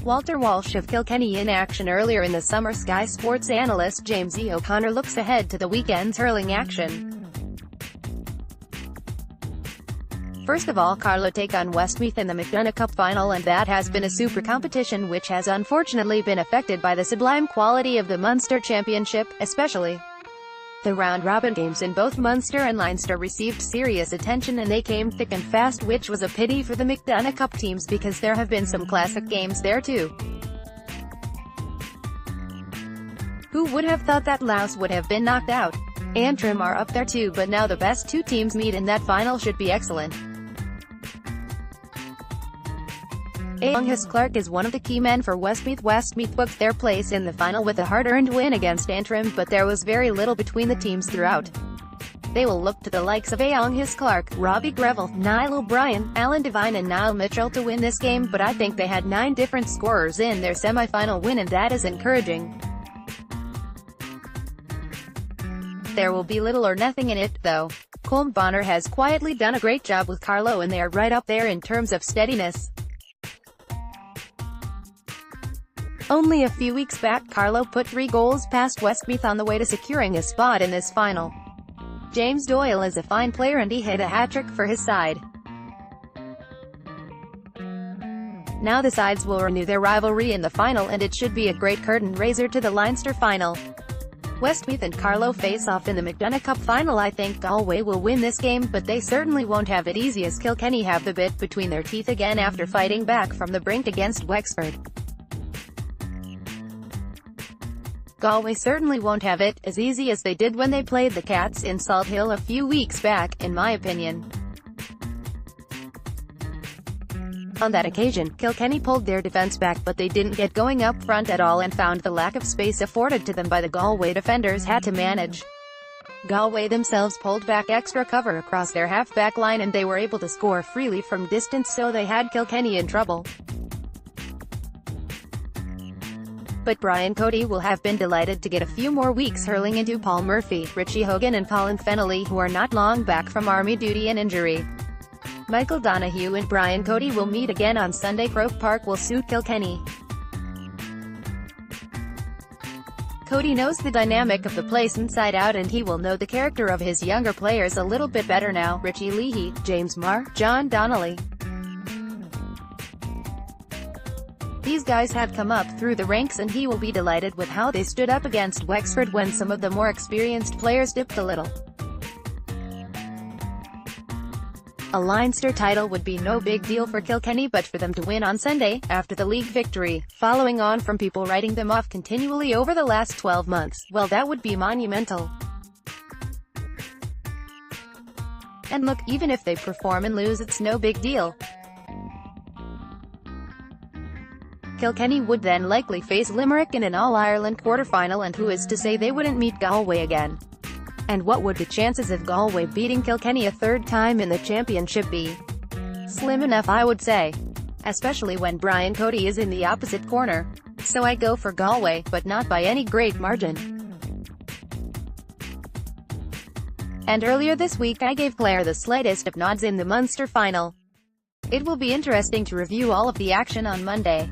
Walter Walsh of Kilkenny in action earlier in the summer. Sky Sports analyst Jamesie O'Connor looks ahead to the weekend's hurling action. First of all, Carlow take on Westmeath in the McDonagh Cup final, and that has been a super competition which has unfortunately been affected by the sublime quality of the Munster Championship, especially the round-robin games in both Munster and Leinster received serious attention, and they came thick and fast, which was a pity for the McDonagh Cup teams because there have been some classic games there too. Who would have thought that Louth would have been knocked out? Antrim are up there too, but now the best two teams meet in that final should be excellent. Clark is one of the key men for Westmeath. Westmeath booked their place in the final with a hard-earned win against Antrim, but there was very little between the teams throughout. They will look to the likes of Clark, Robbie Greville, Niall O'Brien, Alan Devine and Niall Mitchell to win this game, but I think they had 9 different scorers in their semi-final win, and that is encouraging. There will be little or nothing in it, though. Colm Bonner has quietly done a great job with Carlow, and they are right up there in terms of steadiness. Only a few weeks back, Carlow put 3 goals past Westmeath on the way to securing a spot in this final. James Doyle is a fine player and he hit a hat-trick for his side. Now the sides will renew their rivalry in the final, and it should be a great curtain raiser to the Leinster final. Westmeath and Carlow face off in the McDonagh Cup final. I think Galway will win this game, but they certainly won't have it easy, as Kilkenny have the bit between their teeth again after fighting back from the brink against Wexford. Galway certainly won't have it as easy as they did when they played the Cats in Salt Hill a few weeks back, in my opinion. On that occasion, Kilkenny pulled their defence back, but they didn't get going up front at all and found the lack of space afforded to them by the Galway defenders had to manage. Galway themselves pulled back extra cover across their half-back line, and they were able to score freely from distance, so they had Kilkenny in trouble. But Brian Cody will have been delighted to get a few more weeks hurling into Paul Murphy, Richie Hogan and Colin Fennelly, who are not long back from army duty and injury. Michael Donoghue and Brian Cody will meet again on Sunday. Croke Park will suit Kilkenny. Cody knows the dynamic of the place inside out, and he will know the character of his younger players a little bit better now. Richie Leahy, James Marr, John Donnelly. These guys have come up through the ranks, and he will be delighted with how they stood up against Wexford when some of the more experienced players dipped a little. A Leinster title would be no big deal for Kilkenny, but for them to win on Sunday, after the league victory, following on from people writing them off continually over the last 12 months, well, that would be monumental. And look, even if they perform and lose, it's no big deal. Kilkenny would then likely face Limerick in an All-Ireland quarter-final, and who is to say they wouldn't meet Galway again? And what would the chances of Galway beating Kilkenny a third time in the championship be? Slim enough, I would say. Especially when Brian Cody is in the opposite corner. So I go for Galway, but not by any great margin. And earlier this week I gave Clare the slightest of nods in the Munster final. It will be interesting to review all of the action on Monday.